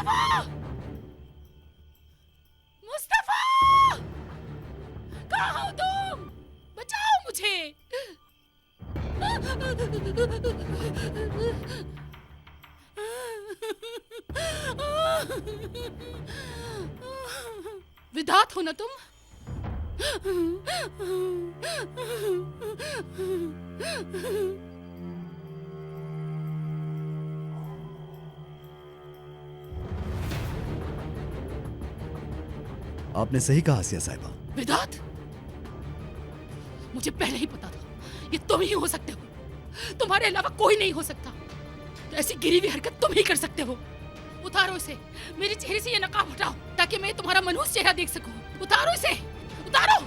मुस्तफा! मुस्तफा! कहाँ हो तुम? बचाओ मुझे! विदात हो ना तुम? आपने सही कहा आसिया साहिबा। विदात, मुझे पहले ही पता था ये तुम ही हो सकते हो। तुम्हारे अलावा कोई नहीं हो सकता। ऐसी गिरी हुई हरकत तुम ही कर सकते हो। उतारो इसे, मेरे चेहरे से ये नकाब हटाओ ताकि मैं तुम्हारा मनहूस चेहरा देख सकूं। उतारो इसे, उतारो।